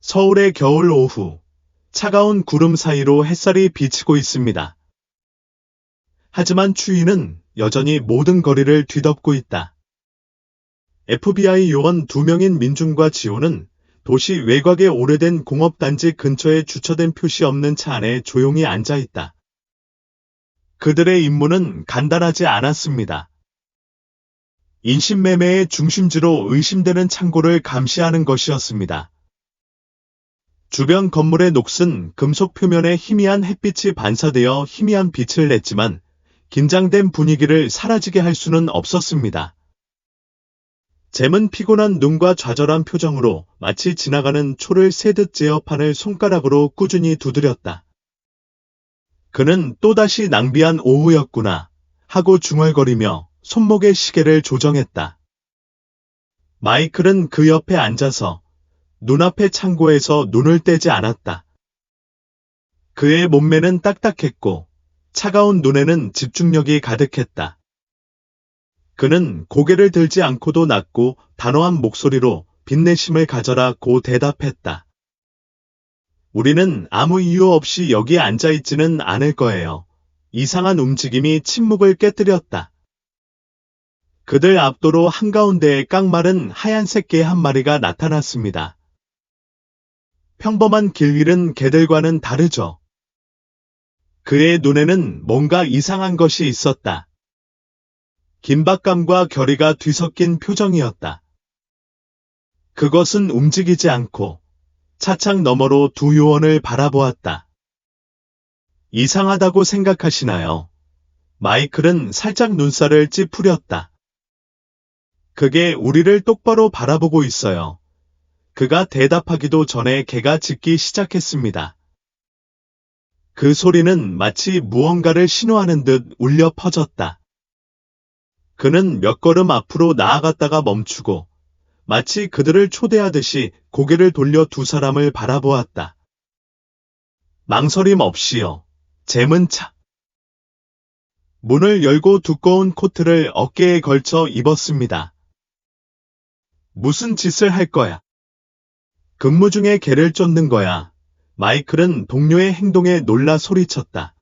서울의 겨울 오후, 차가운 구름 사이로 햇살이 비치고 있습니다. 하지만 추위는 여전히 모든 거리를 뒤덮고 있다. FBI 요원 2명인 민준과 지호는 도시 외곽의 오래된 공업단지 근처에 주차된 표시 없는 차 안에 조용히 앉아 있다. 그들의 임무는 간단하지 않았습니다. 인신매매의 중심지로 의심되는 창고를 감시하는 것이었습니다. 주변 건물의 녹슨 금속 표면에 희미한 햇빛이 반사되어 희미한 빛을 냈지만 긴장된 분위기를 사라지게 할 수는 없었습니다. 잼은 피곤한 눈과 좌절한 표정으로 마치 지나가는 초를 세듯 제어판을 손가락으로 꾸준히 두드렸다. 그는 또다시 낭비한 오후였구나 하고 중얼거리며 손목의 시계를 조정했다. 마이클은 그 옆에 앉아서 눈앞의 창고에서 눈을 떼지 않았다. 그의 몸매는 딱딱했고 차가운 눈에는 집중력이 가득했다. 그는 고개를 들지 않고도 낮고 단호한 목소리로 빚내심을 가져라 고 대답했다. 우리는 아무 이유 없이 여기에 앉아있지는 않을 거예요. 이상한 움직임이 침묵을 깨뜨렸다. 그들 앞도로 한가운데에 깡마른 하얀색 개 한 마리가 나타났습니다. 평범한 길 위는 개들과는 다르죠. 그의 눈에는 뭔가 이상한 것이 있었다. 긴박감과 결의가 뒤섞인 표정이었다. 그것은 움직이지 않고 차창 너머로 두 요원을 바라보았다. 이상하다고 생각하시나요? 마이클은 살짝 눈살을 찌푸렸다. 그게 우리를 똑바로 바라보고 있어요. 그가 대답하기도 전에 개가 짖기 시작했습니다. 그 소리는 마치 무언가를 신호하는 듯 울려 퍼졌다. 그는 몇 걸음 앞으로 나아갔다가 멈추고 마치 그들을 초대하듯이 고개를 돌려 두 사람을 바라보았다. 망설임 없이요. 잼은 차. 문을 열고 두꺼운 코트를 어깨에 걸쳐 입었습니다. 무슨 짓을 할 거야? 근무 중에 개를 쫓는 거야. 마이클은 동료의 행동에 놀라 소리쳤다.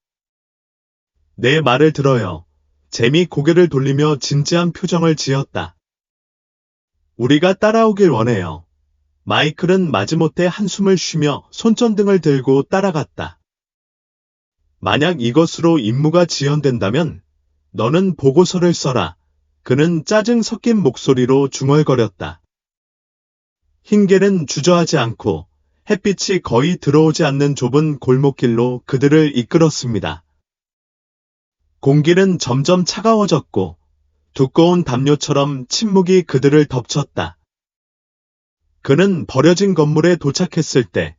내 말을 들어요. 잼이 고개를 돌리며 진지한 표정을 지었다. 우리가 따라오길 원해요. 마이클은 마지못해 한숨을 쉬며 손전등을 들고 따라갔다. 만약 이것으로 임무가 지연된다면 너는 보고서를 써라. 그는 짜증 섞인 목소리로 중얼거렸다. 흰개는 주저하지 않고 햇빛이 거의 들어오지 않는 좁은 골목길로 그들을 이끌었습니다. 공기는 점점 차가워졌고 두꺼운 담요처럼 침묵이 그들을 덮쳤다. 그는 버려진 건물에 도착했을 때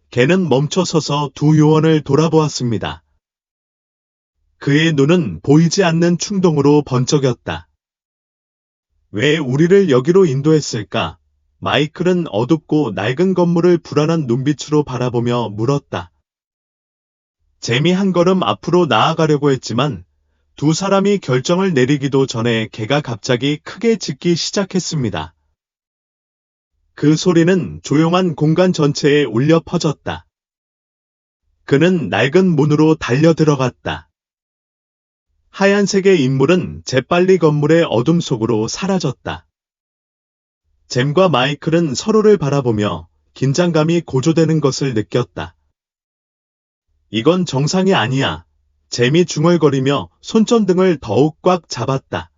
개는 멈춰서서 두 요원을 돌아보았습니다. 그의 눈은 보이지 않는 충동으로 번쩍였다. 왜 우리를 여기로 인도했을까? 마이클은 어둡고 낡은 건물을 불안한 눈빛으로 바라보며 물었다. 잼이 한 걸음 앞으로 나아가려고 했지만 두 사람이 결정을 내리기도 전에 개가 갑자기 크게 짖기 시작했습니다. 그 소리는 조용한 공간 전체에 울려 퍼졌다. 그는 낡은 문으로 달려 들어갔다. 하얀색의 인물은 재빨리 건물의 어둠 속으로 사라졌다. 잼과 마이클은 서로를 바라보며 긴장감이 고조되는 것을 느꼈다. 이건 정상이 아니야. 잼이 중얼거리며 손전등을 더욱 꽉 잡았다.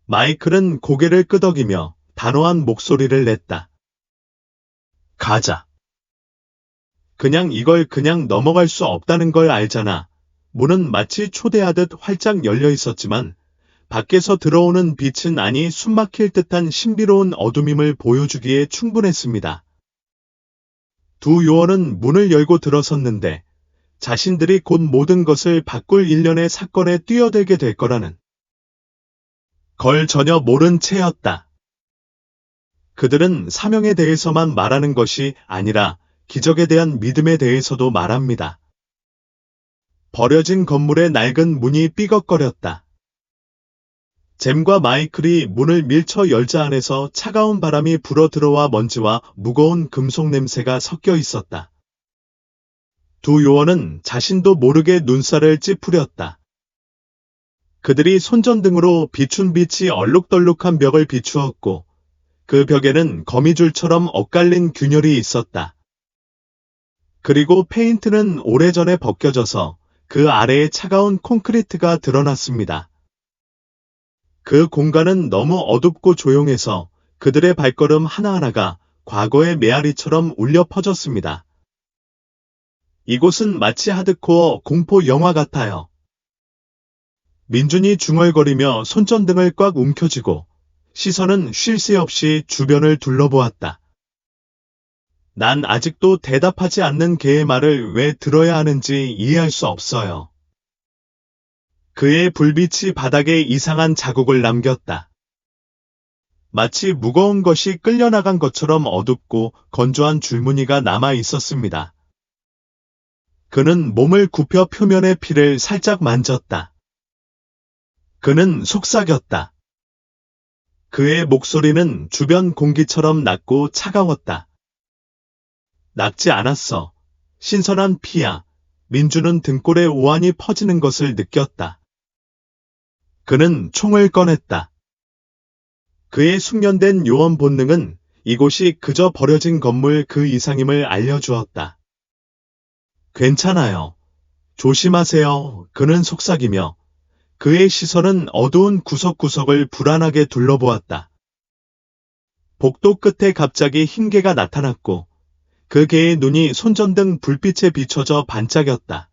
마이클은 고개를 끄덕이며 단호한 목소리를 냈다. 가자. 이걸 그냥 넘어갈 수 없다는 걸 알잖아. 문은 마치 초대하듯 활짝 열려 있었지만 밖에서 들어오는 빛은 아니 숨막힐 듯한 신비로운 어둠임을 보여주기에 충분했습니다. 두 요원은 문을 열고 들어섰는데 자신들이 곧 모든 것을 바꿀 일련의 사건에 뛰어들게 될 거라는 걸 전혀 모른 채였다. 그들은 사명에 대해서만 말하는 것이 아니라 기적에 대한 믿음에 대해서도 말합니다. 버려진 건물의 낡은 문이 삐걱거렸다. 잼과 마이클이 문을 밀쳐 열자 안에서 차가운 바람이 불어 들어와 먼지와 무거운 금속 냄새가 섞여 있었다. 두 요원은 자신도 모르게 눈살을 찌푸렸다. 그들이 손전등으로 비춘 빛이 얼룩덜룩한 벽을 비추었고 그 벽에는 거미줄처럼 엇갈린 균열이 있었다. 그리고 페인트는 오래전에 벗겨져서 그 아래에 차가운 콘크리트가 드러났습니다. 그 공간은 너무 어둡고 조용해서 그들의 발걸음 하나하나가 과거의 메아리처럼 울려 퍼졌습니다. 이곳은 마치 하드코어 공포 영화 같아요. 민준이 중얼거리며 손전등을 꽉 움켜쥐고 시선은 쉴 새 없이 주변을 둘러보았다. 난 아직도 대답하지 않는 걔의 말을 왜 들어야 하는지 이해할 수 없어요. 그의 불빛이 바닥에 이상한 자국을 남겼다. 마치 무거운 것이 끌려나간 것처럼 어둡고 건조한 줄무늬가 남아 있었습니다. 그는 몸을 굽혀 표면의 피를 살짝 만졌다. 그는 속삭였다. 그의 목소리는 주변 공기처럼 낮고 차가웠다. 낫지 않았어. 신선한 피야. 민주는 등골에 오한이 퍼지는 것을 느꼈다. 그는 총을 꺼냈다. 그의 숙련된 요원 본능은 이곳이 그저 버려진 건물 그 이상임을 알려주었다. 괜찮아요. 조심하세요. 그는 속삭이며 그의 시선은 어두운 구석구석을 불안하게 둘러보았다. 복도 끝에 갑자기 흰 개가 나타났고 그 개의 눈이 손전등 불빛에 비춰져 반짝였다.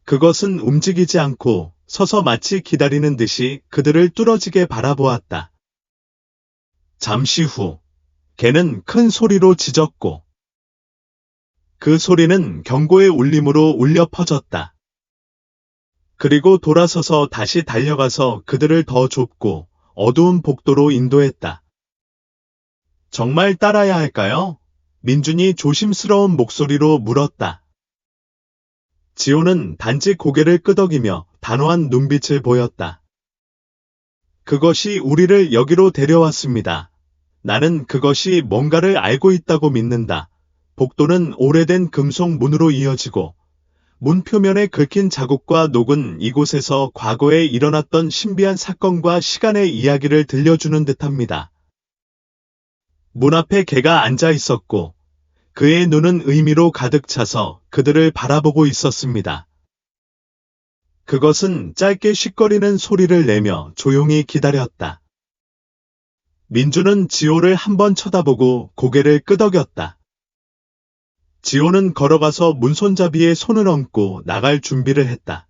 그것은 움직이지 않고 서서 마치 기다리는 듯이 그들을 뚫어지게 바라보았다. 잠시 후 개는 큰 소리로 짖었고 그 소리는 경고의 울림으로 울려 퍼졌다. 그리고 돌아서서 다시 달려가서 그들을 더 좁고 어두운 복도로 인도했다. 정말 따라야 할까요? 민준이 조심스러운 목소리로 물었다. 지호는 단지 고개를 끄덕이며 단호한 눈빛을 보였다. 그것이 우리를 여기로 데려왔습니다. 나는 그것이 뭔가를 알고 있다고 믿는다. 복도는 오래된 금속 문으로 이어지고 문 표면에 긁힌 자국과 녹은 이곳에서 과거에 일어났던 신비한 사건과 시간의 이야기를 들려주는 듯합니다. 문 앞에 개가 앉아 있었고 그의 눈은 의미로 가득 차서 그들을 바라보고 있었습니다. 그것은 짧게 쉿거리는 소리를 내며 조용히 기다렸다. 민주는 지호를 한번 쳐다보고 고개를 끄덕였다. 지호는 걸어가서 문손잡이에 손을 얹고 나갈 준비를 했다.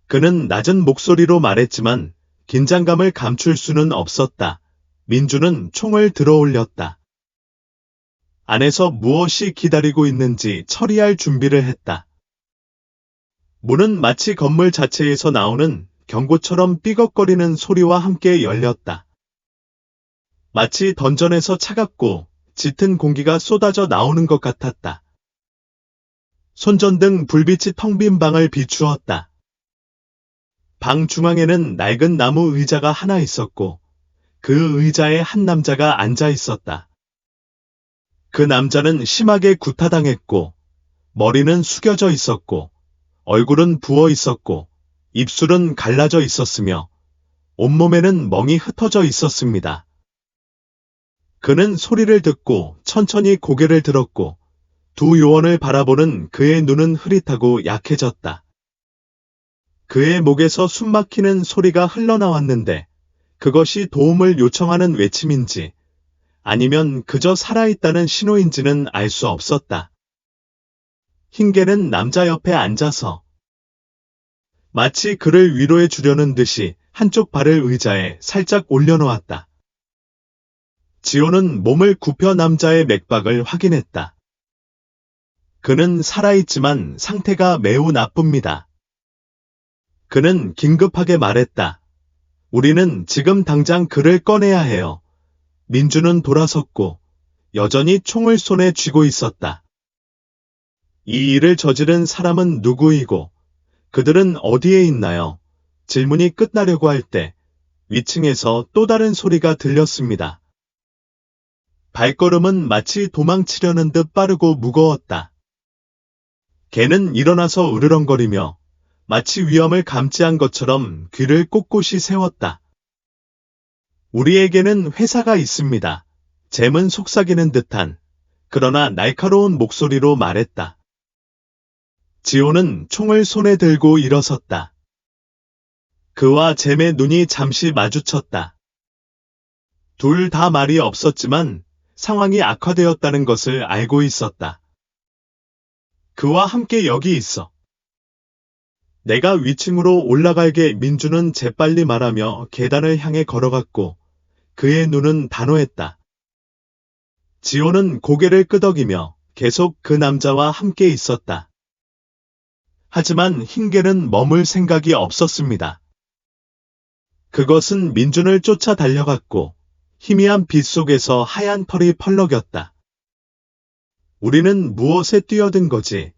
그는 낮은 목소리로 말했지만 긴장감을 감출 수는 없었다. 민주는 총을 들어올렸다. 안에서 무엇이 기다리고 있는지 처리할 준비를 했다. 문은 마치 건물 자체에서 나오는 경고처럼 삐걱거리는 소리와 함께 열렸다. 마치 던전에서 차갑고 짙은 공기가 쏟아져 나오는 것 같았다. 손전등 불빛이 텅 빈 방을 비추었다. 방 중앙에는 낡은 나무 의자가 하나 있었고 그 의자에 한 남자가 앉아 있었다. 그 남자는 심하게 구타당했고 머리는 숙여져 있었고 얼굴은 부어 있었고 입술은 갈라져 있었으며 온몸에는 멍이 흩어져 있었습니다. 그는 소리를 듣고 천천히 고개를 들었고 두 요원을 바라보는 그의 눈은 흐릿하고 약해졌다. 그의 목에서 숨막히는 소리가 흘러나왔는데 그것이 도움을 요청하는 외침인지 아니면 그저 살아있다는 신호인지는 알 수 없었다. 흰개는 남자 옆에 앉아서 마치 그를 위로해 주려는 듯이 한쪽 발을 의자에 살짝 올려놓았다. 지호는 몸을 굽혀 남자의 맥박을 확인했다. 그는 살아있지만 상태가 매우 나쁩니다. 그는 긴급하게 말했다. 우리는 지금 당장 그를 꺼내야 해요. 민주는 돌아섰고 여전히 총을 손에 쥐고 있었다. 이 일을 저지른 사람은 누구이고 그들은 어디에 있나요? 질문이 끝나려고 할 때 위층에서 또 다른 소리가 들렸습니다. 발걸음은 마치 도망치려는 듯 빠르고 무거웠다. 개는 일어나서 으르렁거리며 마치 위험을 감지한 것처럼 귀를 꼿꼿이 세웠다. 우리에게는 회사가 있습니다. 잼은 속삭이는 듯한 그러나 날카로운 목소리로 말했다. 지호는 총을 손에 들고 일어섰다. 그와 잼의 눈이 잠시 마주쳤다. 둘 다 말이 없었지만 상황이 악화되었다는 것을 알고 있었다. 그와 함께 여기 있어. 내가 위층으로 올라갈게. 민주는 재빨리 말하며 계단을 향해 걸어갔고 그의 눈은 단호했다. 지호는 고개를 끄덕이며 계속 그 남자와 함께 있었다. 하지만 흰개는 머물 생각이 없었습니다. 그것은 민준을 쫓아 달려갔고 희미한 빛 속에서 하얀 털이 펄럭였다. 우리는 무엇에 뛰어든 거지?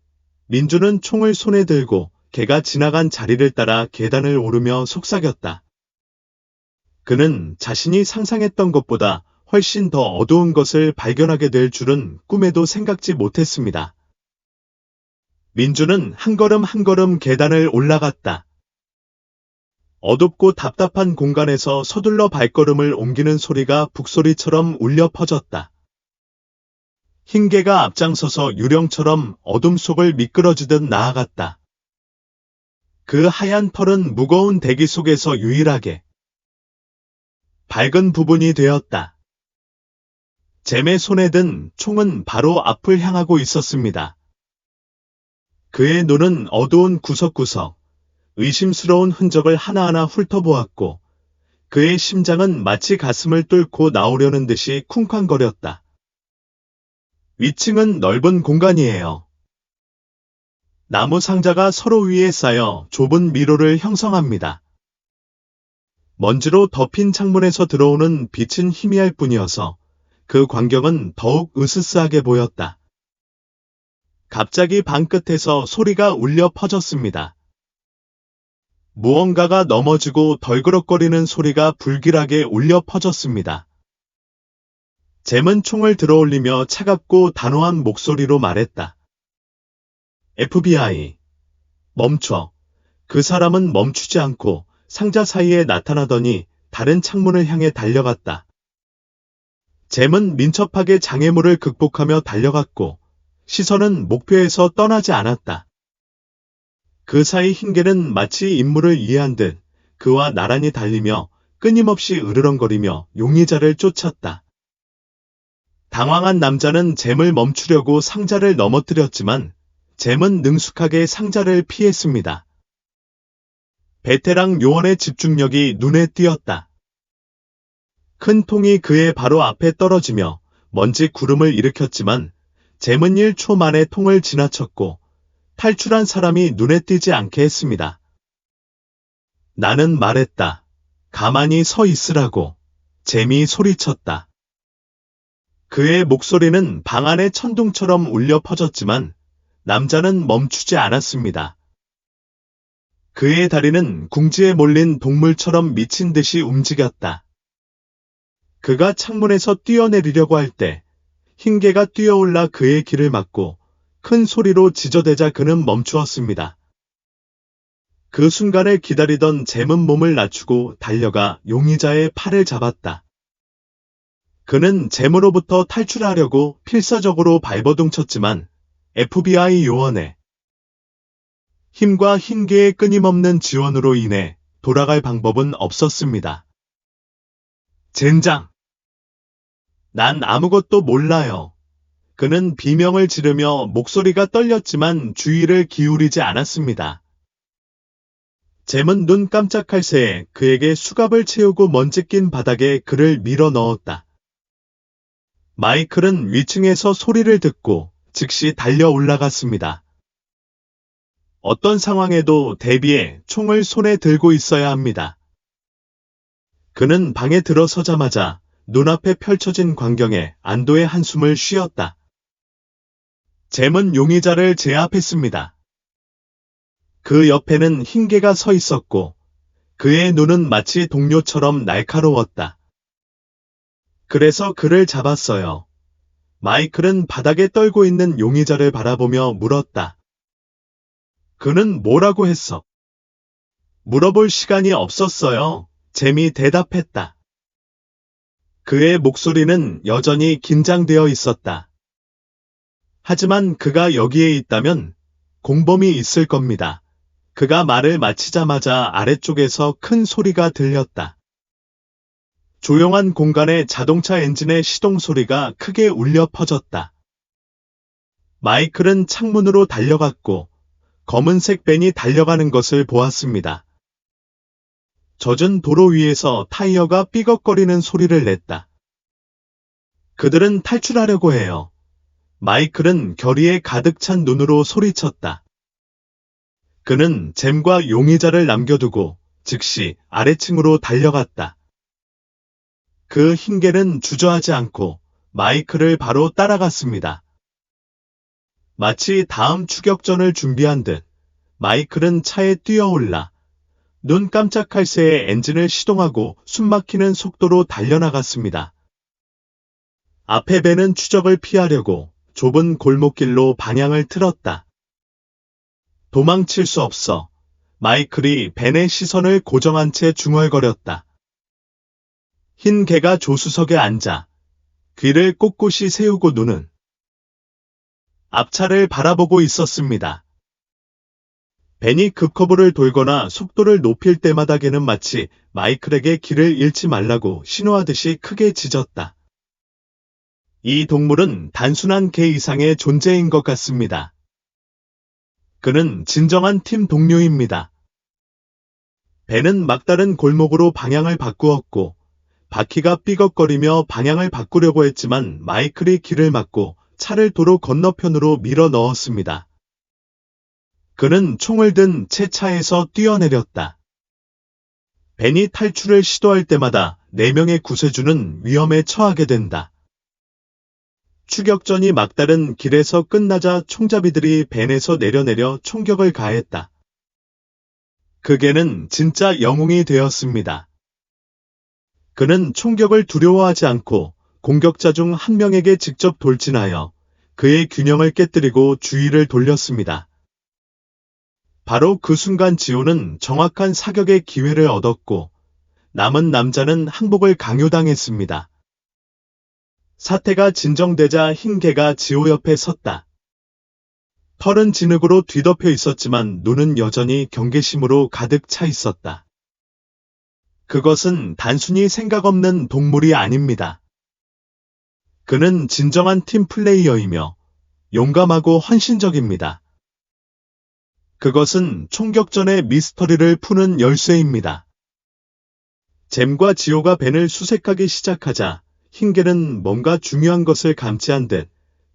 민준은 총을 손에 들고 개가 지나간 자리를 따라 계단을 오르며 속삭였다. 그는 자신이 상상했던 것보다 훨씬 더 어두운 것을 발견하게 될 줄은 꿈에도 생각지 못했습니다. 민준은 한 걸음 한 걸음 계단을 올라갔다. 어둡고 답답한 공간에서 서둘러 발걸음을 옮기는 소리가 북소리처럼 울려 퍼졌다. 흰개가 앞장서서 유령처럼 어둠 속을 미끄러지듯 나아갔다. 그 하얀 털은 무거운 대기 속에서 유일하게 밝은 부분이 되었다. 잼의 손에 든 총은 바로 앞을 향하고 있었습니다. 그의 눈은 어두운 구석구석, 의심스러운 흔적을 하나하나 훑어보았고 그의 심장은 마치 가슴을 뚫고 나오려는 듯이 쿵쾅거렸다. 위층은 넓은 공간이에요. 나무 상자가 서로 위에 쌓여 좁은 미로를 형성합니다. 먼지로 덮인 창문에서 들어오는 빛은 희미할 뿐이어서 그 광경은 더욱 으스스하게 보였다. 갑자기 방 끝에서 소리가 울려 퍼졌습니다. 무언가가 넘어지고 덜그럭거리는 소리가 불길하게 울려 퍼졌습니다. 잼은 총을 들어올리며 차갑고 단호한 목소리로 말했다. FBI. 멈춰. 그 사람은 멈추지 않고 상자 사이에 나타나더니 다른 창문을 향해 달려갔다. 잼은 민첩하게 장애물을 극복하며 달려갔고 시선은 목표에서 떠나지 않았다. 그 사이 흰개는 마치 임무를 이해한 듯 그와 나란히 달리며 끊임없이 으르렁거리며 용의자를 쫓았다. 당황한 남자는 잼을 멈추려고 상자를 넘어뜨렸지만 잼은 능숙하게 상자를 피했습니다. 베테랑 요원의 집중력이 눈에 띄었다. 큰 통이 그의 바로 앞에 떨어지며 먼지 구름을 일으켰지만 잼은 1초 만에 통을 지나쳤고 탈출한 사람이 눈에 띄지 않게 했습니다. 나는 말했다. 가만히 서 있으라고. 잼이 소리쳤다. 그의 목소리는 방 안의 천둥처럼 울려 퍼졌지만 남자는 멈추지 않았습니다. 그의 다리는 궁지에 몰린 동물처럼 미친 듯이 움직였다. 그가 창문에서 뛰어내리려고 할 때 흰개가 뛰어올라 그의 길을 막고 큰 소리로 지저대자 그는 멈추었습니다. 그 순간을 기다리던 잼은 몸을 낮추고 달려가 용의자의 팔을 잡았다. 그는 잼으로부터 탈출하려고 필사적으로 발버둥쳤지만 FBI 요원의 힘과 흰개의 끊임없는 지원으로 인해 돌아갈 방법은 없었습니다. 젠장! 난 아무것도 몰라요. 그는 비명을 지르며 목소리가 떨렸지만 주의를 기울이지 않았습니다. 잼은 눈 깜짝할 새에 그에게 수갑을 채우고 먼지 낀 바닥에 그를 밀어 넣었다. 마이클은 위층에서 소리를 듣고 즉시 달려 올라갔습니다. 어떤 상황에도 대비해 총을 손에 들고 있어야 합니다. 그는 방에 들어서자마자 눈앞에 펼쳐진 광경에 안도의 한숨을 쉬었다. 잼은 용의자를 제압했습니다. 그 옆에는 흰개가 서 있었고 그의 눈은 마치 동료처럼 날카로웠다. 그래서 그를 잡았어요. 마이클은 바닥에 떨고 있는 용의자를 바라보며 물었다. 그는 뭐라고 했어? 물어볼 시간이 없었어요. 잼이 대답했다. 그의 목소리는 여전히 긴장되어 있었다. 하지만 그가 여기에 있다면 공범이 있을 겁니다. 그가 말을 마치자마자 아래쪽에서 큰 소리가 들렸다. 조용한 공간에 자동차 엔진의 시동 소리가 크게 울려 퍼졌다. 마이클은 창문으로 달려갔고 검은색 벤이 달려가는 것을 보았습니다. 젖은 도로 위에서 타이어가 삐걱거리는 소리를 냈다. 그들은 탈출하려고 해요. 마이클은 결의에 가득 찬 눈으로 소리쳤다. 그는 잼과 용의자를 남겨두고 즉시 아래층으로 달려갔다. 그 흰개는 주저하지 않고 마이클을 바로 따라갔습니다. 마치 다음 추격전을 준비한 듯 마이클은 차에 뛰어올라 눈 깜짝할 새에 엔진을 시동하고 숨막히는 속도로 달려나갔습니다. 앞에 벤은 추적을 피하려고 좁은 골목길로 방향을 틀었다. 도망칠 수 없어. 마이클이 벤의 시선을 고정한 채 중얼거렸다. 흰 개가 조수석에 앉아 귀를 꼿꼿이 세우고 눈은 앞차를 바라보고 있었습니다. 벤이 급커브를 돌거나 속도를 높일 때마다 개는 마치 마이클에게 길을 잃지 말라고 신호하듯이 크게 짖었다. 이 동물은 단순한 개 이상의 존재인 것 같습니다. 그는 진정한 팀 동료입니다. 벤은 막다른 골목으로 방향을 바꾸었고 바퀴가 삐걱거리며 방향을 바꾸려고 했지만 마이클이 길을 막고 차를 도로 건너편으로 밀어 넣었습니다. 그는 총을 든 채 차에서 뛰어내렸다. 벤이 탈출을 시도할 때마다 4명의 구세주는 위험에 처하게 된다. 추격전이 막다른 길에서 끝나자 총잡이들이 벤에서 내려 총격을 가했다. 그 개는 진짜 영웅이 되었습니다. 그는 총격을 두려워하지 않고 공격자 중 한 명에게 직접 돌진하여 그의 균형을 깨뜨리고 주의를 돌렸습니다. 바로 그 순간 지호는 정확한 사격의 기회를 얻었고 남은 남자는 항복을 강요당했습니다. 사태가 진정되자 흰 개가 지호 옆에 섰다. 털은 진흙으로 뒤덮여 있었지만 눈은 여전히 경계심으로 가득 차 있었다. 그것은 단순히 생각 없는 동물이 아닙니다. 그는 진정한 팀 플레이어이며 용감하고 헌신적입니다. 그것은 총격전의 미스터리를 푸는 열쇠입니다. 잼과 지호가 벤을 수색하기 시작하자 흰개는 뭔가 중요한 것을 감지한 듯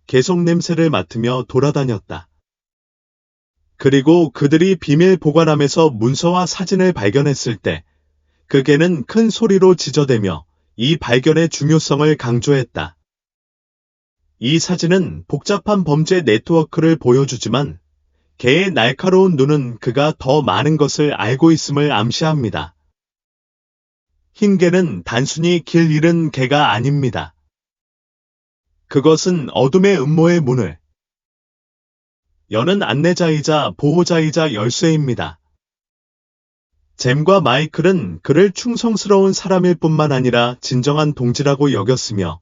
계속 냄새를 맡으며 돌아다녔다. 그리고 그들이 비밀 보관함에서 문서와 사진을 발견했을 때 그 개는 큰 소리로 짖어대며 이 발견의 중요성을 강조했다. 이 사진은 복잡한 범죄 네트워크를 보여주지만 개의 날카로운 눈은 그가 더 많은 것을 알고 있음을 암시합니다. 흰 개는 단순히 길 잃은 개가 아닙니다. 그것은 어둠의 음모의 문을 여는 안내자이자 보호자이자 열쇠입니다. 잼과 마이클은 그를 충성스러운 사람일 뿐만 아니라 진정한 동지라고 여겼으며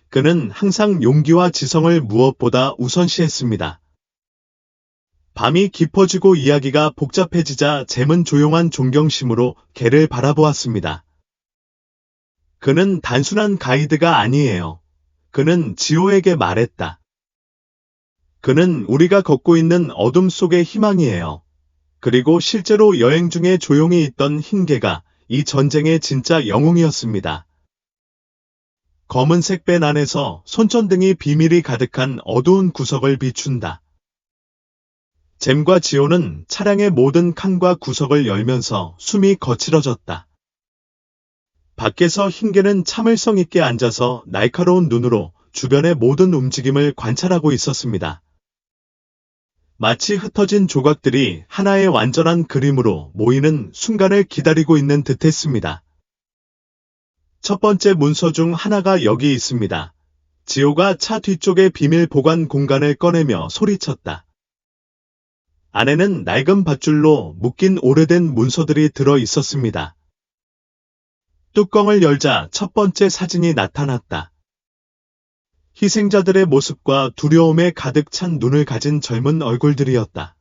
그는 항상 용기와 지성을 무엇보다 우선시했습니다. 밤이 깊어지고 이야기가 복잡해지자 잼은 조용한 존경심으로 개를 바라보았습니다. 그는 단순한 가이드가 아니에요. 그는 지호에게 말했다. 그는 우리가 걷고 있는 어둠 속의 희망이에요. 그리고 실제로 여행 중에 조용히 있던 흰 개가 이 전쟁의 진짜 영웅이었습니다. 검은색 벤 안에서 손전등이 비밀이 가득한 어두운 구석을 비춘다. 잼과 지호는 차량의 모든 칸과 구석을 열면서 숨이 거칠어졌다. 밖에서 흰 개는 참을성 있게 앉아서 날카로운 눈으로 주변의 모든 움직임을 관찰하고 있었습니다. 마치 흩어진 조각들이 하나의 완전한 그림으로 모이는 순간을 기다리고 있는 듯했습니다. 첫 번째 문서 중 하나가 여기 있습니다. 지호가 차 뒤쪽의 비밀 보관 공간을 꺼내며 소리쳤다. 안에는 낡은 밧줄로 묶인 오래된 문서들이 들어 있었습니다. 뚜껑을 열자 첫 번째 사진이 나타났다. 희생자들의 모습과 두려움에 가득 찬 눈을 가진 젊은 얼굴들이었다.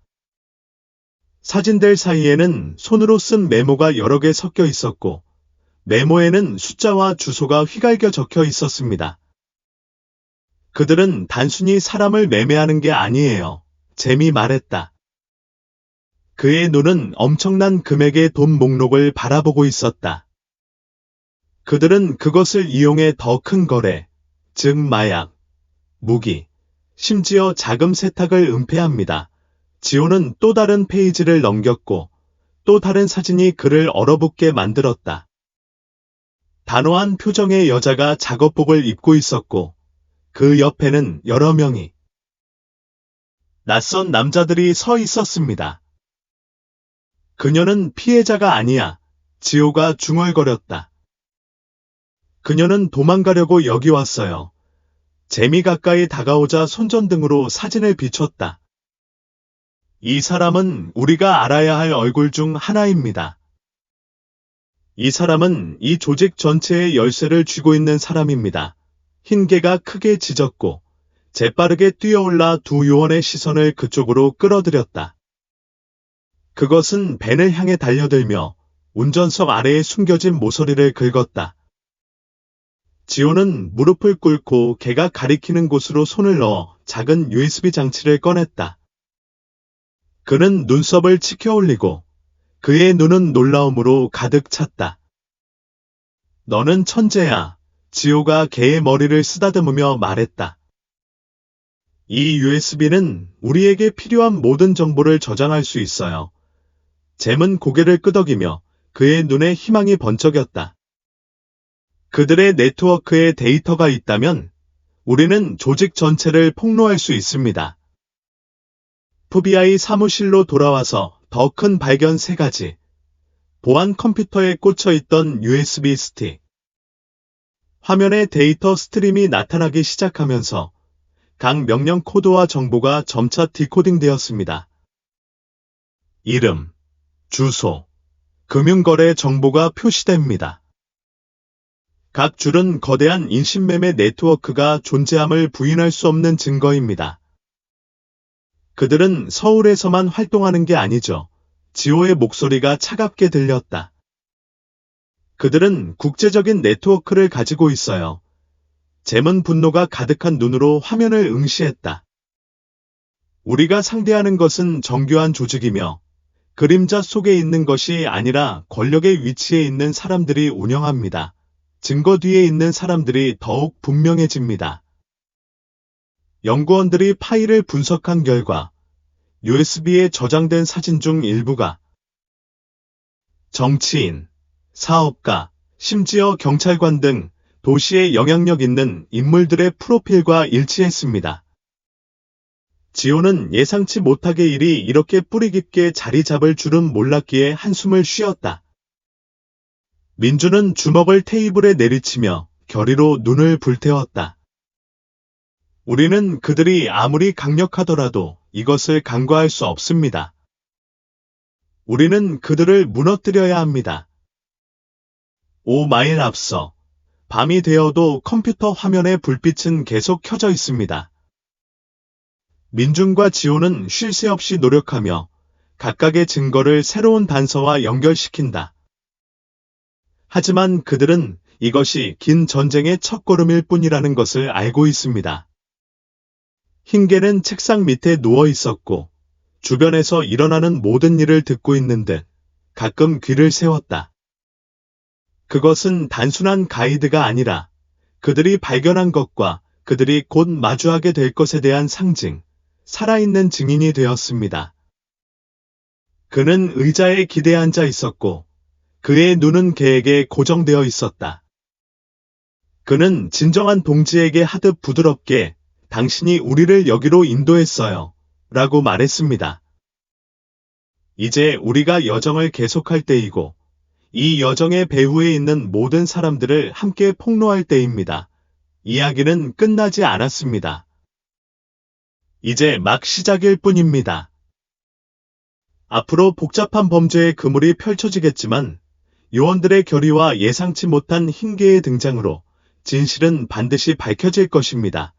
사진들 사이에는 손으로 쓴 메모가 여러 개 섞여 있었고, 메모에는 숫자와 주소가 휘갈겨 적혀 있었습니다. 그들은 단순히 사람을 매매하는 게 아니에요. 잼이 말했다. 그의 눈은 엄청난 금액의 돈 목록을 바라보고 있었다. 그들은 그것을 이용해 더 큰 거래, 즉 마약, 무기, 심지어 자금 세탁을 은폐합니다. 지호는 또 다른 페이지를 넘겼고 또 다른 사진이 그를 얼어붙게 만들었다. 단호한 표정의 여자가 작업복을 입고 있었고 그 옆에는 여러 명이 낯선 남자들이 서 있었습니다. 그녀는 피해자가 아니야. 지호가 중얼거렸다. 그녀는 도망가려고 여기 왔어요. 잼이 가까이 다가오자 손전등으로 사진을 비췄다. 이 사람은 우리가 알아야 할 얼굴 중 하나입니다. 이 사람은 이 조직 전체의 열쇠를 쥐고 있는 사람입니다. 흰 개가 크게 짖었고 재빠르게 뛰어올라 두 요원의 시선을 그쪽으로 끌어들였다. 그것은 벤을 향해 달려들며 운전석 아래에 숨겨진 모서리를 긁었다. 지호는 무릎을 꿇고 개가 가리키는 곳으로 손을 넣어 작은 USB 장치를 꺼냈다. 그는 눈썹을 치켜 올리고 그의 눈은 놀라움으로 가득 찼다. 너는 천재야. 지호가 개의 머리를 쓰다듬으며 말했다. 이 USB는 우리에게 필요한 모든 정보를 저장할 수 있어요. 잼은 고개를 끄덕이며 그의 눈에 희망이 번쩍였다. 그들의 네트워크에 데이터가 있다면 우리는 조직 전체를 폭로할 수 있습니다. FBI 사무실로 돌아와서 더 큰 발견 3가지. 보안 컴퓨터에 꽂혀 있던 USB 스틱. 화면에 데이터 스트림이 나타나기 시작하면서 각 명령 코드와 정보가 점차 디코딩되었습니다. 이름, 주소, 금융거래 정보가 표시됩니다. 각 줄은 거대한 인신매매 네트워크가 존재함을 부인할 수 없는 증거입니다. 그들은 서울에서만 활동하는 게 아니죠. 지호의 목소리가 차갑게 들렸다. 그들은 국제적인 네트워크를 가지고 있어요. 잼은 분노가 가득한 눈으로 화면을 응시했다. 우리가 상대하는 것은 정교한 조직이며 그림자 속에 있는 것이 아니라 권력의 위치에 있는 사람들이 운영합니다. 증거 뒤에 있는 사람들이 더욱 분명해집니다. 연구원들이 파일을 분석한 결과 USB에 저장된 사진 중 일부가 정치인, 사업가, 심지어 경찰관 등 도시에 영향력 있는 인물들의 프로필과 일치했습니다. 지호는 예상치 못하게 일이 이렇게 뿌리 깊게 자리 잡을 줄은 몰랐기에 한숨을 쉬었다. 민주는 주먹을 테이블에 내리치며 결의로 눈을 불태웠다. 우리는 그들이 아무리 강력하더라도 이것을 간과할 수 없습니다. 우리는 그들을 무너뜨려야 합니다. 5마일 앞서 밤이 되어도 컴퓨터 화면의 불빛은 계속 켜져 있습니다. 민준과 지호는 쉴 새 없이 노력하며 각각의 증거를 새로운 단서와 연결시킨다. 하지만 그들은 이것이 긴 전쟁의 첫걸음일 뿐이라는 것을 알고 있습니다. 흰개는 책상 밑에 누워 있었고 주변에서 일어나는 모든 일을 듣고 있는 듯 가끔 귀를 세웠다. 그것은 단순한 가이드가 아니라 그들이 발견한 것과 그들이 곧 마주하게 될 것에 대한 상징, 살아있는 증인이 되었습니다. 그는 의자에 기대 앉아 있었고 그의 눈은 개에게 고정되어 있었다. 그는 진정한 동지에게 하듯 부드럽게 당신이 우리를 여기로 인도했어요. 라고 말했습니다. 이제 우리가 여정을 계속할 때이고, 이 여정의 배후에 있는 모든 사람들을 함께 폭로할 때입니다. 이야기는 끝나지 않았습니다. 이제 막 시작일 뿐입니다. 앞으로 복잡한 범죄의 그물이 펼쳐지겠지만, 요원들의 결의와 예상치 못한 흰개의 등장으로 진실은 반드시 밝혀질 것입니다.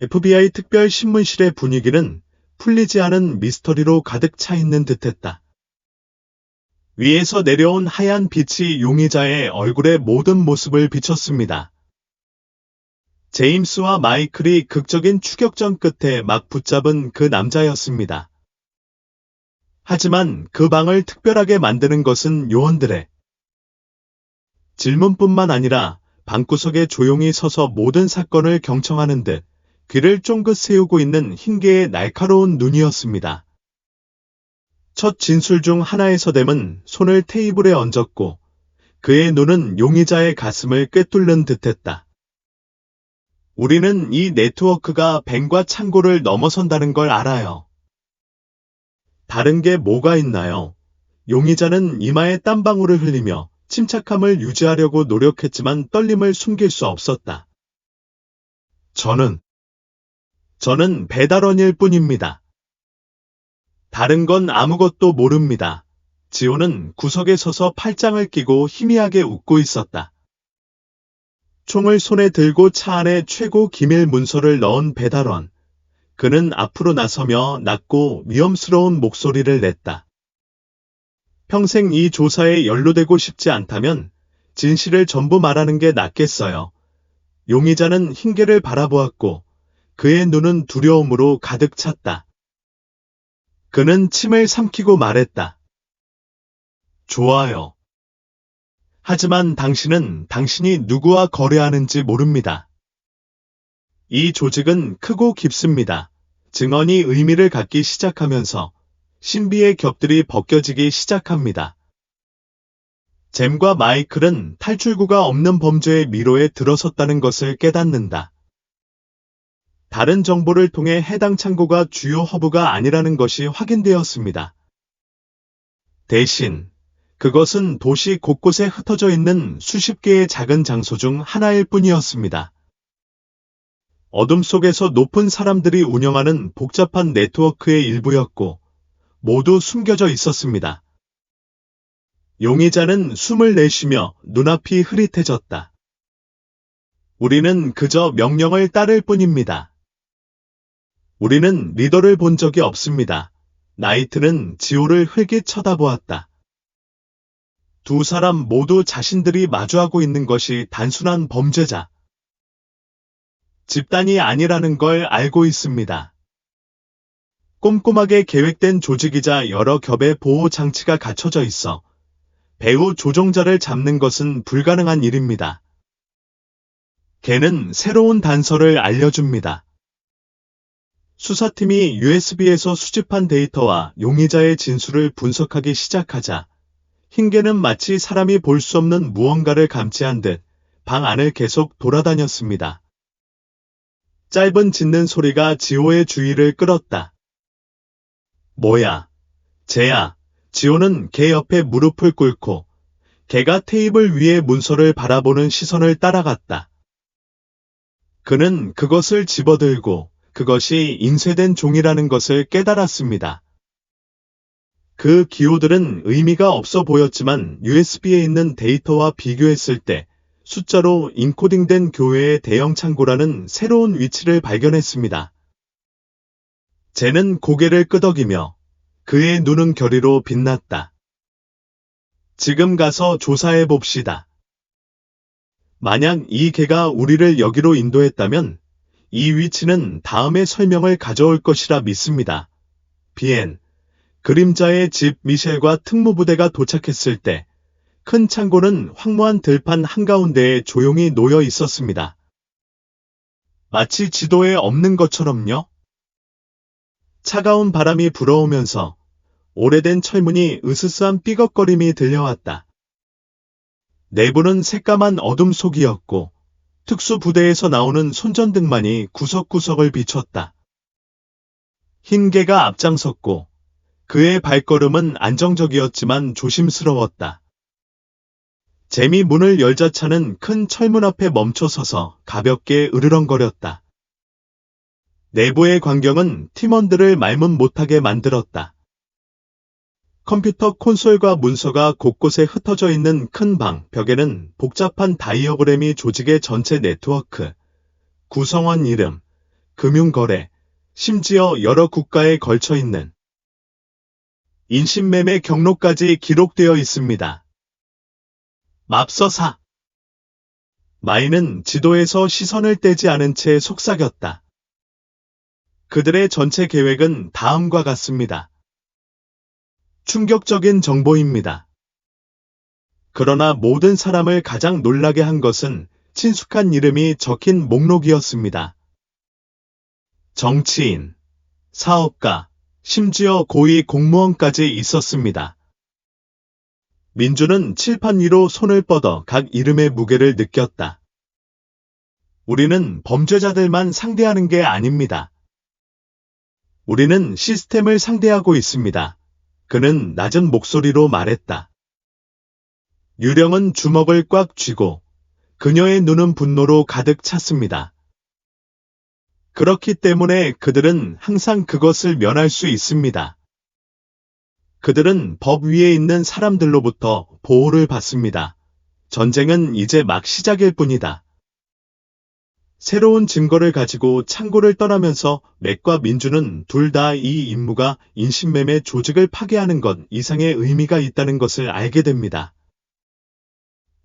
FBI 특별신문실의 분위기는 풀리지 않은 미스터리로 가득 차 있는 듯했다. 위에서 내려온 하얀 빛이 용의자의 얼굴의 모든 모습을 비췄습니다. 제임스와 마이클이 극적인 추격전 끝에 막 붙잡은 그 남자였습니다. 하지만 그 방을 특별하게 만드는 것은 요원들의 질문뿐만 아니라 방구석에 조용히 서서 모든 사건을 경청하는 듯 귀를 쫑긋 세우고 있는 흰개의 날카로운 눈이었습니다. 첫 진술 중 하나의 서dem은 손을 테이블에 얹었고 그의 눈은 용의자의 가슴을 꿰뚫는 듯했다. 우리는 이 네트워크가 뱀과 창고를 넘어선다는 걸 알아요. 다른 게 뭐가 있나요? 용의자는 이마에 땀방울을 흘리며 침착함을 유지하려고 노력했지만 떨림을 숨길 수 없었다. 저는 배달원일 뿐입니다. 다른 건 아무것도 모릅니다. 지호는 구석에 서서 팔짱을 끼고 희미하게 웃고 있었다. 총을 손에 들고 차 안에 최고 기밀 문서를 넣은 배달원. 그는 앞으로 나서며 낮고 위험스러운 목소리를 냈다. 평생 이 조사에 연루되고 싶지 않다면 진실을 전부 말하는 게 낫겠어요. 용의자는 흰개를 바라보았고 그의 눈은 두려움으로 가득 찼다. 그는 침을 삼키고 말했다. 좋아요. 하지만 당신은 당신이 누구와 거래하는지 모릅니다. 이 조직은 크고 깊습니다. 증언이 의미를 갖기 시작하면서 신비의 겹들이 벗겨지기 시작합니다. 잼과 마이클은 탈출구가 없는 범죄의 미로에 들어섰다는 것을 깨닫는다. 다른 정보를 통해 해당 창고가 주요 허브가 아니라는 것이 확인되었습니다. 대신 그것은 도시 곳곳에 흩어져 있는 수십 개의 작은 장소 중 하나일 뿐이었습니다. 어둠 속에서 높은 사람들이 운영하는 복잡한 네트워크의 일부였고 모두 숨겨져 있었습니다. 용의자는 숨을 내쉬며 눈앞이 흐릿해졌다. 우리는 그저 명령을 따를 뿐입니다. 우리는 리더를 본 적이 없습니다. 나이트는 지호를 흘깃 쳐다보았다. 두 사람 모두 자신들이 마주하고 있는 것이 단순한 범죄자. 집단이 아니라는 걸 알고 있습니다. 꼼꼼하게 계획된 조직이자 여러 겹의 보호 장치가 갖춰져 있어 배후 조종자를 잡는 것은 불가능한 일입니다. 걔는 새로운 단서를 알려줍니다. 수사팀이 USB에서 수집한 데이터와 용의자의 진술을 분석하기 시작하자 흰개는 마치 사람이 볼 수 없는 무언가를 감지한 듯 방 안을 계속 돌아다녔습니다. 짧은 짖는 소리가 지호의 주의를 끌었다. 뭐야? 쟤야. 지호는 걔 옆에 무릎을 꿇고 걔가 테이블 위의 문서를 바라보는 시선을 따라갔다. 그는 그것을 집어들고 그것이 인쇄된 종이라는 것을 깨달았습니다. 그 기호들은 의미가 없어 보였지만 USB에 있는 데이터와 비교했을 때 숫자로 인코딩된 교회의 대형 창고라는 새로운 위치를 발견했습니다. 쟤는 고개를 끄덕이며 그의 눈은 결의로 빛났다. 지금 가서 조사해 봅시다. 만약 이 개가 우리를 여기로 인도했다면 이 위치는 다음에 설명을 가져올 것이라 믿습니다. 비엔. 그림자의 집 미셸과 특무부대가 도착했을 때 큰 창고는 황무한 들판 한가운데에 조용히 놓여 있었습니다. 마치 지도에 없는 것처럼요. 차가운 바람이 불어오면서 오래된 철문이 으스스한 삐걱거림이 들려왔다. 내부는 새까만 어둠 속이었고 특수부대에서 나오는 손전등만이 구석구석을 비췄다. 흰 개가 앞장섰고 그의 발걸음은 안정적이었지만 조심스러웠다. 잼이 문을 열자 차는 큰 철문 앞에 멈춰 서서 가볍게 으르렁거렸다. 내부의 광경은 팀원들을 말문 못하게 만들었다. 컴퓨터 콘솔과 문서가 곳곳에 흩어져 있는 큰 방, 벽에는 복잡한 다이어그램이 조직의 전체 네트워크, 구성원 이름, 금융거래, 심지어 여러 국가에 걸쳐 있는 인신매매 경로까지 기록되어 있습니다. 맙서사. 마이는 지도에서 시선을 떼지 않은 채 속삭였다. 그들의 전체 계획은 다음과 같습니다. 충격적인 정보입니다. 그러나 모든 사람을 가장 놀라게 한 것은 친숙한 이름이 적힌 목록이었습니다. 정치인, 사업가, 심지어 고위 공무원까지 있었습니다. 민주는 칠판 위로 손을 뻗어 각 이름의 무게를 느꼈다. 우리는 범죄자들만 상대하는 게 아닙니다. 우리는 시스템을 상대하고 있습니다. 그는 낮은 목소리로 말했다. 유령은 주먹을 꽉 쥐고 그녀의 눈은 분노로 가득 찼습니다. 그렇기 때문에 그들은 항상 그것을 면할 수 있습니다. 그들은 법 위에 있는 사람들로부터 보호를 받습니다. 전쟁은 이제 막 시작일 뿐이다. 새로운 증거를 가지고 창고를 떠나면서 맥과 민주는 둘 다 이 임무가 인신매매 조직을 파괴하는 것 이상의 의미가 있다는 것을 알게 됩니다.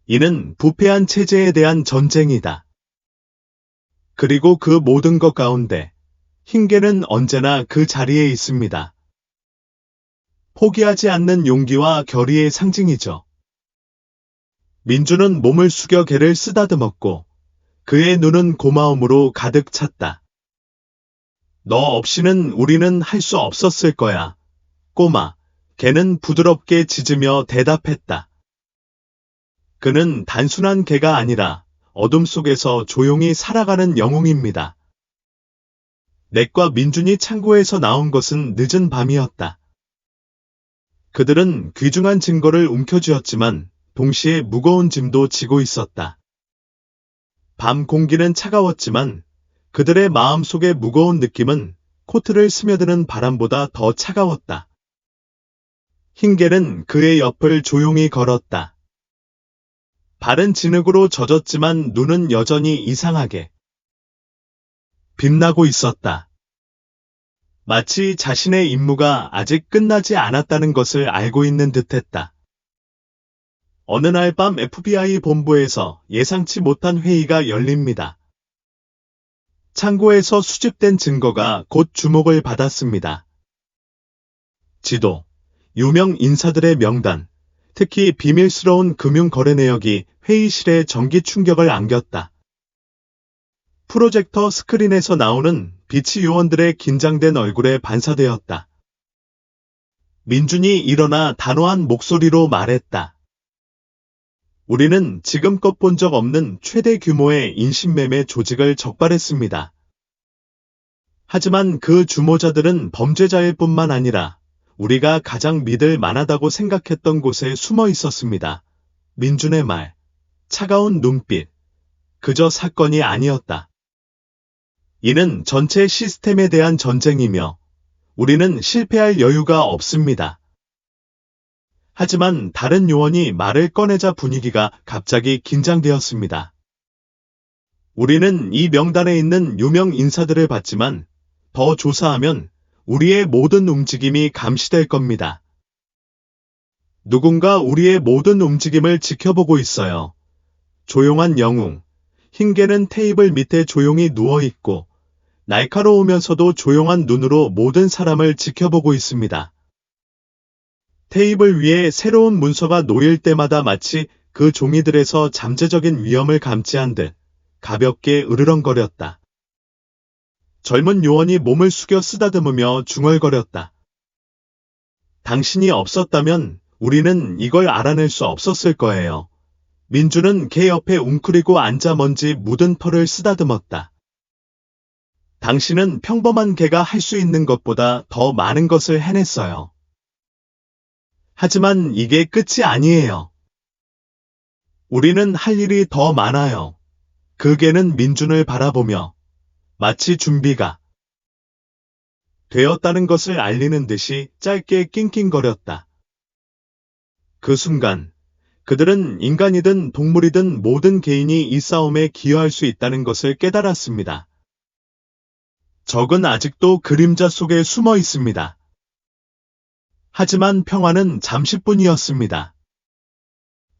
이는 부패한 체제에 대한 전쟁이다. 그리고 그 모든 것 가운데 흰개는 언제나 그 자리에 있습니다. 포기하지 않는 용기와 결의의 상징이죠. 민주는 몸을 숙여 개를 쓰다듬었고 그의 눈은 고마움으로 가득 찼다. 너 없이는 우리는 할 수 없었을 거야. 꼬마, 개는 부드럽게 짖으며 대답했다. 그는 단순한 개가 아니라 어둠 속에서 조용히 살아가는 영웅입니다. 넥과 민준이 창고에서 나온 것은 늦은 밤이었다. 그들은 귀중한 증거를 움켜쥐었지만 동시에 무거운 짐도 지고 있었다. 밤 공기는 차가웠지만 그들의 마음속의 무거운 느낌은 코트를 스며드는 바람보다 더 차가웠다. 흰개는 그의 옆을 조용히 걸었다. 발은 진흙으로 젖었지만 눈은 여전히 이상하게 빛나고 있었다. 마치 자신의 임무가 아직 끝나지 않았다는 것을 알고 있는 듯했다. 어느 날 밤 FBI 본부에서 예상치 못한 회의가 열립니다. 창고에서 수집된 증거가 곧 주목을 받았습니다. 지도, 유명 인사들의 명단, 특히 비밀스러운 금융거래 내역이 회의실에 전기 충격을 안겼다. 프로젝터 스크린에서 나오는 빛이 요원들의 긴장된 얼굴에 반사되었다. 민준이 일어나 단호한 목소리로 말했다. 우리는 지금껏 본 적 없는 최대 규모의 인신매매 조직을 적발했습니다. 하지만 그 주모자들은 범죄자일 뿐만 아니라 우리가 가장 믿을 만하다고 생각했던 곳에 숨어 있었습니다. 민준의 말, 차가운 눈빛, 그저 사건이 아니었다. 이는 전체 시스템에 대한 전쟁이며 우리는 실패할 여유가 없습니다. 하지만 다른 요원이 말을 꺼내자 분위기가 갑자기 긴장되었습니다. 우리는 이 명단에 있는 유명 인사들을 봤지만 더 조사하면 우리의 모든 움직임이 감시될 겁니다. 누군가 우리의 모든 움직임을 지켜보고 있어요. 조용한 영웅, 흰개는 테이블 밑에 조용히 누워있고 날카로우면서도 조용한 눈으로 모든 사람을 지켜보고 있습니다. 테이블 위에 새로운 문서가 놓일 때마다 마치 그 종이들에서 잠재적인 위험을 감지한 듯 가볍게 으르렁거렸다. 젊은 요원이 몸을 숙여 쓰다듬으며 중얼거렸다. 당신이 없었다면 우리는 이걸 알아낼 수 없었을 거예요. 민주는 개 옆에 웅크리고 앉아 먼지 묻은 털을 쓰다듬었다. 당신은 평범한 개가 할 수 있는 것보다 더 많은 것을 해냈어요. 하지만 이게 끝이 아니에요. 우리는 할 일이 더 많아요. 그 개는 민준을 바라보며 마치 준비가 되었다는 것을 알리는 듯이 짧게 낑낑거렸다. 그 순간 그들은 인간이든 동물이든 모든 개인이 이 싸움에 기여할 수 있다는 것을 깨달았습니다. 적은 아직도 그림자 속에 숨어 있습니다. 하지만 평화는 잠시뿐이었습니다.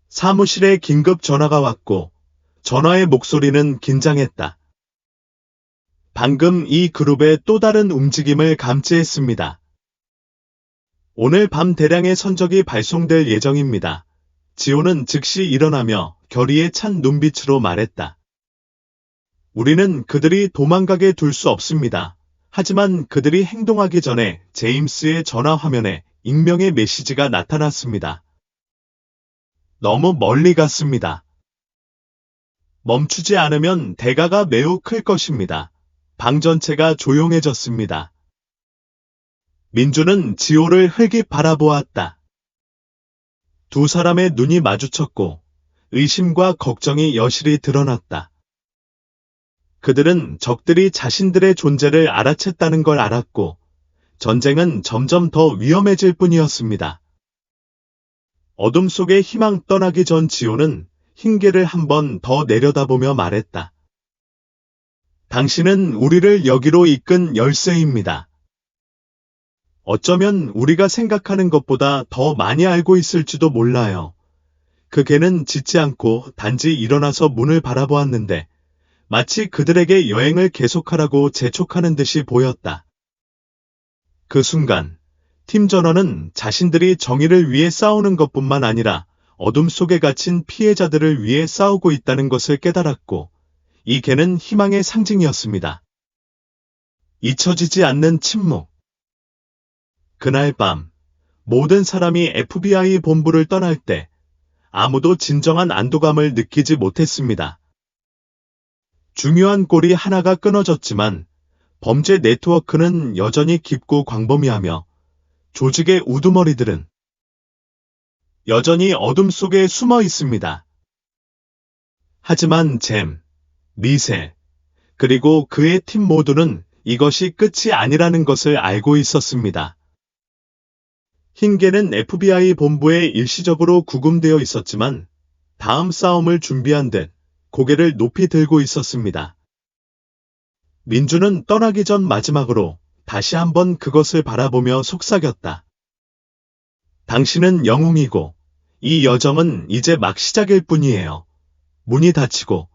사무실에 긴급 전화가 왔고 전화의 목소리는 긴장했다. 방금 이 그룹의 또 다른 움직임을 감지했습니다. 오늘 밤 대량의 선적이 발송될 예정입니다. 지호는 즉시 일어나며 결의에 찬 눈빛으로 말했다. 우리는 그들이 도망가게 둘 수 없습니다. 하지만 그들이 행동하기 전에 제임스의 전화 화면에 익명의 메시지가 나타났습니다. 너무 멀리 갔습니다. 멈추지 않으면 대가가 매우 클 것입니다. 방 전체가 조용해졌습니다. 민주는 지호를 흘낏 바라보았다. 두 사람의 눈이 마주쳤고 의심과 걱정이 여실히 드러났다. 그들은 적들이 자신들의 존재를 알아챘다는 걸 알았고 전쟁은 점점 더 위험해질 뿐이었습니다. 어둠 속에 희망 떠나기 전 지호는 흰개를 한 번 더 내려다보며 말했다. 당신은 우리를 여기로 이끈 열쇠입니다. 어쩌면 우리가 생각하는 것보다 더 많이 알고 있을지도 몰라요. 그 개는 짖지 않고 단지 일어나서 문을 바라보았는데 마치 그들에게 여행을 계속하라고 재촉하는 듯이 보였다. 그 순간 팀 전원은 자신들이 정의를 위해 싸우는 것뿐만 아니라 어둠 속에 갇힌 피해자들을 위해 싸우고 있다는 것을 깨달았고 이 개는 희망의 상징이었습니다. 잊혀지지 않는 침묵. 그날 밤 모든 사람이 FBI 본부를 떠날 때 아무도 진정한 안도감을 느끼지 못했습니다. 중요한 골이 하나가 끊어졌지만 범죄 네트워크는 여전히 깊고 광범위하며 조직의 우두머리들은 여전히 어둠 속에 숨어 있습니다. 하지만 잼, 미셀, 그리고 그의 팀 모두는 이것이 끝이 아니라는 것을 알고 있었습니다. 흰개는 FBI 본부에 일시적으로 구금되어 있었지만 다음 싸움을 준비한 듯 고개를 높이 들고 있었습니다. 민주는 떠나기 전 마지막으로 다시 한번 그것을 바라보며 속삭였다. 당신은 영웅이고 이 여정은 이제 막 시작일 뿐이에요. 문이 닫히고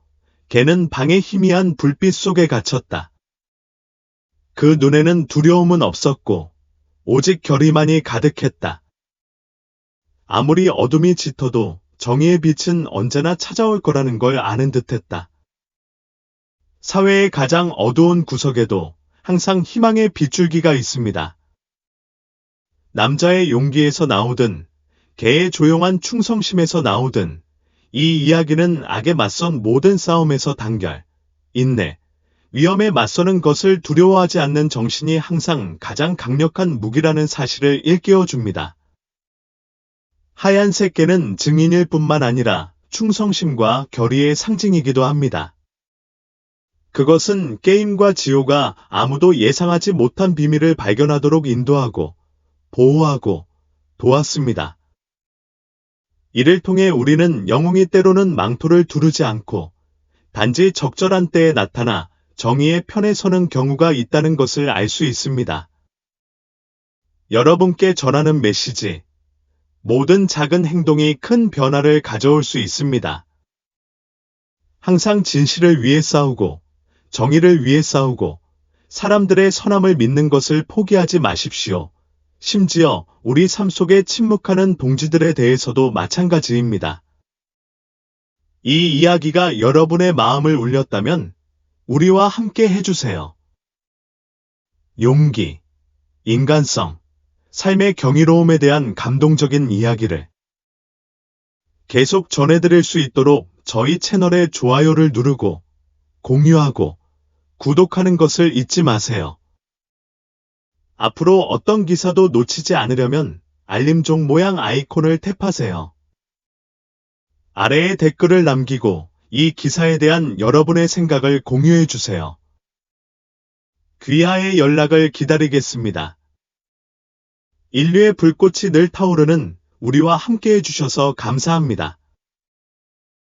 개는 방의 희미한 불빛 속에 갇혔다. 그 눈에는 두려움은 없었고 오직 결의만이 가득했다. 아무리 어둠이 짙어도 정의의 빛은 언제나 찾아올 거라는 걸 아는 듯했다. 사회의 가장 어두운 구석에도 항상 희망의 빗줄기가 있습니다. 남자의 용기에서 나오든 개의 조용한 충성심에서 나오든 이 이야기는 악에 맞선 모든 싸움에서 단결, 인내, 위험에 맞서는 것을 두려워하지 않는 정신이 항상 가장 강력한 무기라는 사실을 일깨워줍니다. 하얀색 개는 증인일 뿐만 아니라 충성심과 결의의 상징이기도 합니다. 그것은 게임과 지호가 아무도 예상하지 못한 비밀을 발견하도록 인도하고 보호하고 도왔습니다. 이를 통해 우리는 영웅이 때로는 망토를 두르지 않고 단지 적절한 때에 나타나 정의의 편에 서는 경우가 있다는 것을 알 수 있습니다. 여러분께 전하는 메시지. 모든 작은 행동이 큰 변화를 가져올 수 있습니다. 항상 진실을 위해 싸우고 정의를 위해 싸우고 사람들의 선함을 믿는 것을 포기하지 마십시오. 심지어 우리 삶 속에 침묵하는 동지들에 대해서도 마찬가지입니다. 이 이야기가 여러분의 마음을 울렸다면 우리와 함께 해주세요. 용기, 인간성, 삶의 경이로움에 대한 감동적인 이야기를 계속 전해드릴 수 있도록 저희 채널에 좋아요를 누르고 공유하고 구독하는 것을 잊지 마세요. 앞으로 어떤 기사도 놓치지 않으려면 알림종 모양 아이콘을 탭하세요. 아래에 댓글을 남기고 이 기사에 대한 여러분의 생각을 공유해 주세요. 귀하의 연락을 기다리겠습니다. 인류의 불꽃이 늘 타오르는 우리와 함께 해주셔서 감사합니다.